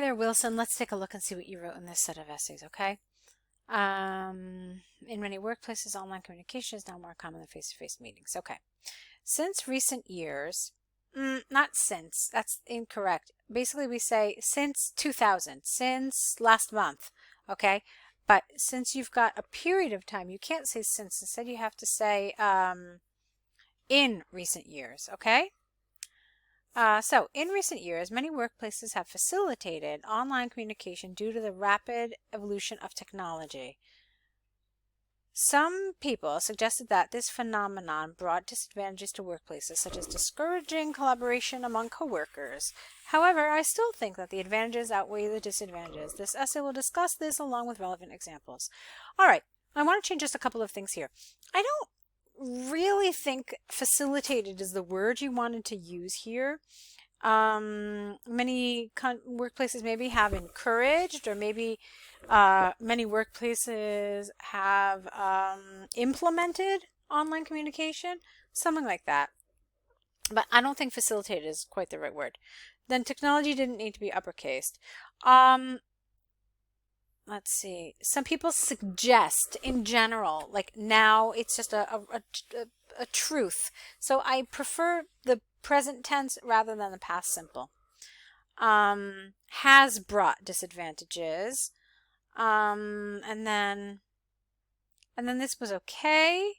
there, Wilson. Let's take a look and see what you wrote in this set of essays, okay? In many workplaces, online communication is now more common than face-to-face meetings. Okay. Since recent years, not since, that's incorrect. Basically, we say since 2000, since last month, okay? But since you've got a period of time, you can't say since. Instead, you have to say in recent years, okay? So, in recent years, many workplaces have facilitated online communication due to the rapid evolution of technology. Some people suggested that this phenomenon brought disadvantages to workplaces, such as discouraging collaboration among coworkers. However, I still think that the advantages outweigh the disadvantages. This essay will discuss this along with relevant examples. All right, I want to change just a couple of things here. I don't really think facilitated is the word you wanted to use here. Many workplaces maybe have encouraged, or maybe many workplaces have implemented online communication, something like that. But I don't think facilitated is quite the right word. Then technology didn't need to be uppercased. Let's see. Some people suggest in general, like now it's just a truth. So I prefer the present tense rather than the past simple. Has brought disadvantages. And then this was okay.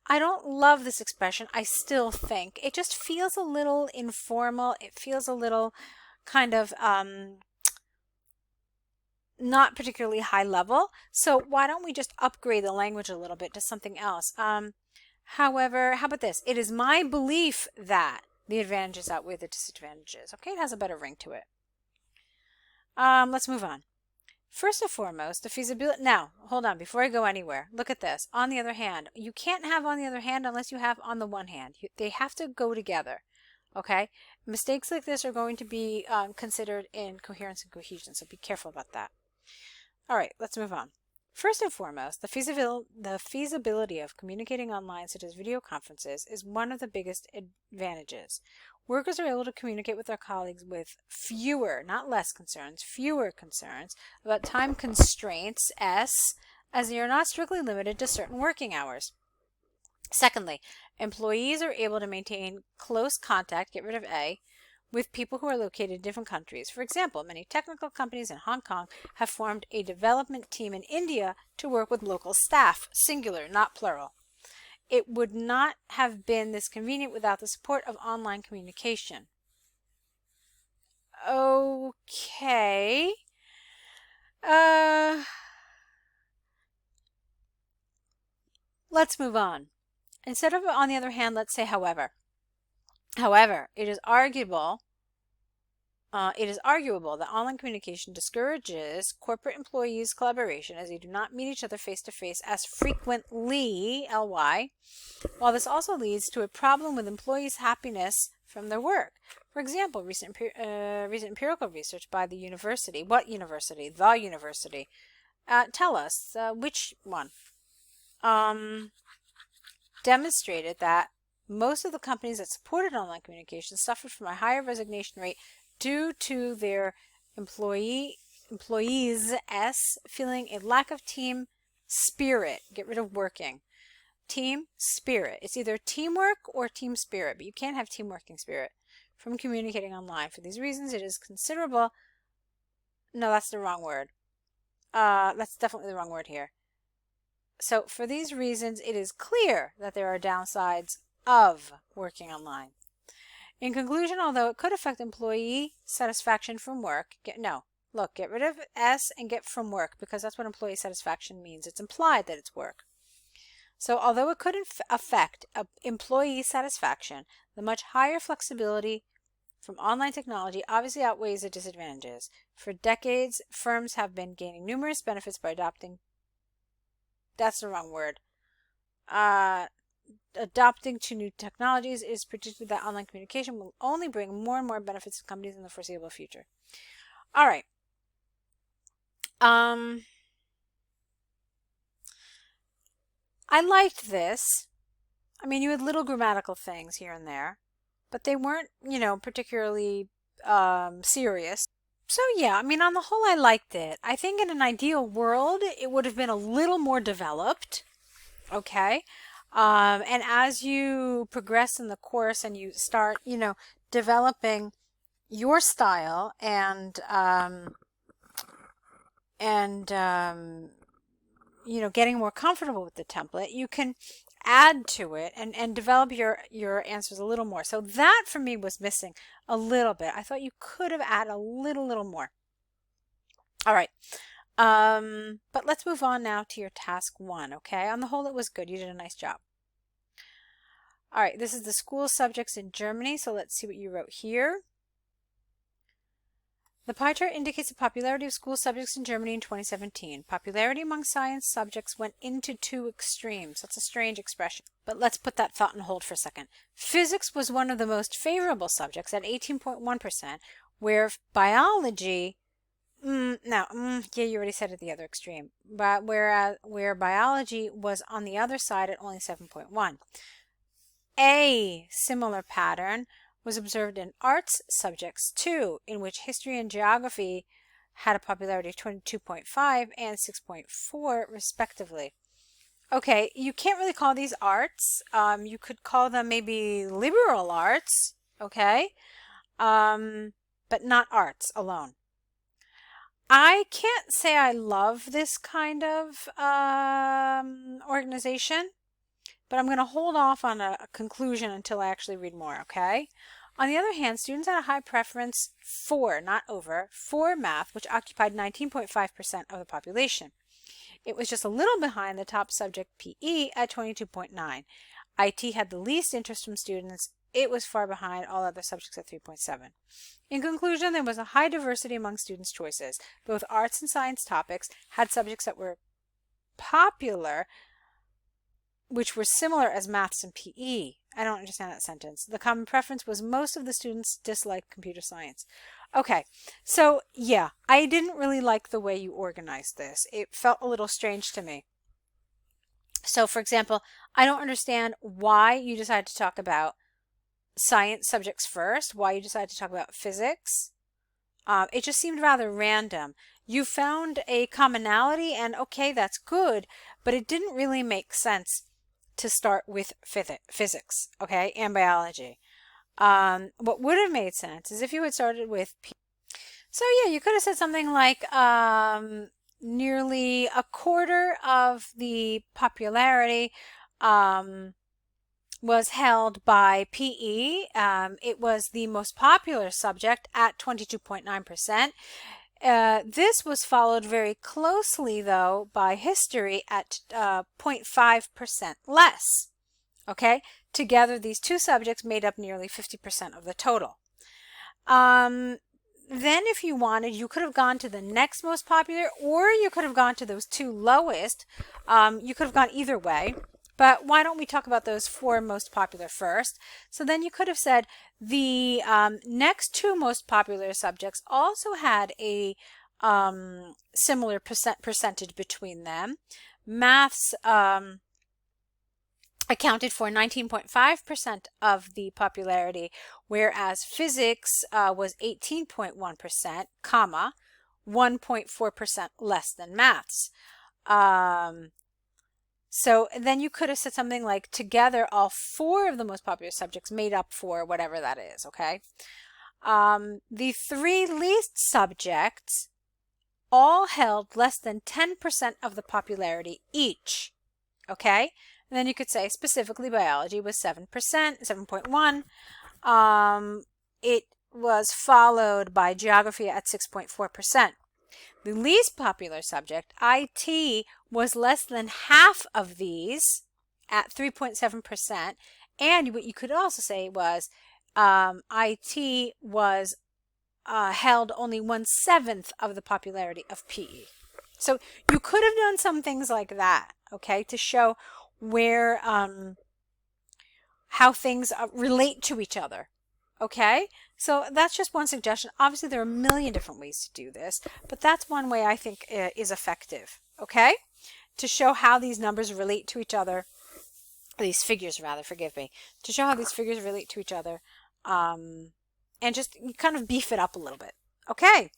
I don't love this expression. I still think it just feels a little informal. It feels a little kind of not particularly high level. So why don't we just upgrade the language a little bit to something else? However, how about this? It is my belief that the advantages outweigh the disadvantages. Okay, it has a better ring to it. Let's move on. First and foremost, the feasibility. Now, hold on, before I go anywhere, look at this. On the other hand, you can't have on the other hand unless you have on the one hand. They have to go together. Okay? Mistakes like this are going to be considered in coherence and cohesion, so be careful about that. All right, let's move on. First and foremost, the feasibility of communicating online, such as video conferences, is one of the biggest advantages. Workers are able to communicate with their colleagues with fewer, not less concerns, fewer concerns about time constraints, as they are not strictly limited to certain working hours. Secondly, employees are able to maintain close contact, get rid of A, with people who are located in different countries. For example, many technical companies in Hong Kong have formed a development team in India to work with local staff, singular, not plural. It would not have been this convenient without the support of online communication. Okay. Let's move on. Instead of on the other hand, let's say however. However, it is arguable that online communication discourages corporate employees' collaboration as they do not meet each other face-to-face as frequently, ly, while this also leads to a problem with employees' happiness from their work. For example, recent empirical research by the university, what university? The university. Tell us, which one? Demonstrated that most of the companies that supported online communication suffered from a higher resignation rate due to their employees feeling a lack of team spirit. Get rid of working. Team spirit. It's either teamwork or team spirit, but you can't have team working spirit from communicating online. For these reasons, it is considerable. No, that's the wrong word. That's definitely the wrong word here. So for these reasons, it is clear that there are downsides of working online. In conclusion, although it could affect employee satisfaction from work, get rid of S and get from work, because that's what employee satisfaction means. It's implied that it's work. So although it could affect employee satisfaction, the much higher flexibility from online technology obviously outweighs the disadvantages. For decades, firms have been gaining numerous benefits by adopting, that's the wrong word, adopting to new technologies. It is predicted that online communication will only bring more and more benefits to companies in the foreseeable future. All right. I liked this. I mean, you had little grammatical things here and there, but they weren't, particularly serious. So yeah, I mean, on the whole, I liked it. I think in an ideal world, it would have been a little more developed. Okay. And as you progress in the course and you start, developing your style and getting more comfortable with the template, you can add to it and develop your answers a little more. So that for me was missing a little bit. I thought you could have added a little more. All right. But let's move on now to your task 1, okay? On the whole, it was good. You did a nice job. All right, this is the school subjects in Germany, so let's see what you wrote here. The pie chart indicates the popularity of school subjects in Germany in 2017. Popularity among science subjects went into 2 extremes. That's a strange expression, but let's put that thought on hold for a second. Physics was one of the most favorable subjects at 18.1%, where biology, yeah, you already said at the other extreme, but where biology was on the other side at only 7.1. A similar pattern was observed in arts subjects too, in which history and geography had a popularity of 22.5 and 6.4 respectively. Okay, you can't really call these arts. You could call them maybe liberal arts, okay? But not arts alone. I can't say I love this kind of organization, but I'm going to hold off on a conclusion until I actually read more, okay? On the other hand, students had a high preference for, not over, for math, which occupied 19.5% of the population. It was just a little behind the top subject PE at 22.9. IT had the least interest from students. It was far behind all other subjects at 3.7. In conclusion, there was a high diversity among students' choices. Both arts and science topics had subjects that were popular, which were similar as maths and PE. I don't understand that sentence. The common preference was most of the students disliked computer science. Okay, so yeah, I didn't really like the way you organized this. It felt a little strange to me. So for example, I don't understand why you decided to talk about science subjects first, why you decided to talk about physics. It just seemed rather random. You found a commonality and okay, that's good, but it didn't really make sense to start with physics, okay, and biology. What would have made sense is if you had started with So yeah, you could have said something like nearly a quarter of the popularity was held by PE. It was the most popular subject at 22.9%. This was followed very closely, though, by history at 0.5% less. Okay, together these two subjects made up nearly 50% of the total. Then if you wanted, you could have gone to the next most popular, or you could have gone to those two lowest. You could have gone either way. But why don't we talk about those 4 most popular first? So then you could have said the next 2 most popular subjects also had a similar percentage between them. Maths accounted for 19.5% of the popularity, whereas physics was 18.1%, comma, 1.4% less than maths. So then you could have said something like, together all 4 of the most popular subjects made up for whatever that is, okay? The 3 least subjects all held less than 10% of the popularity each, okay? And then you could say specifically biology was 7%, 7.1. It was followed by geography at 6.4%. The least popular subject, IT, was less than half of these at 3.7%. And what you could also say was IT was held only 1/7 of the popularity of PE. So you could have done some things like that, okay, to show where how things relate to each other. Okay, so that's just one suggestion. Obviously, there are a million different ways to do this, but that's one way I think is effective, okay, to show how these numbers relate to each other, these figures rather, forgive me, to show how these figures relate to each other, and just kind of beef it up a little bit, Okay,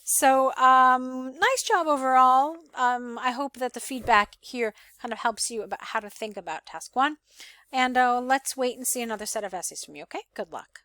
so nice job overall. I hope that the feedback here kind of helps you about how to think about task one. And let's wait and see another set of essays from you, okay? Good luck.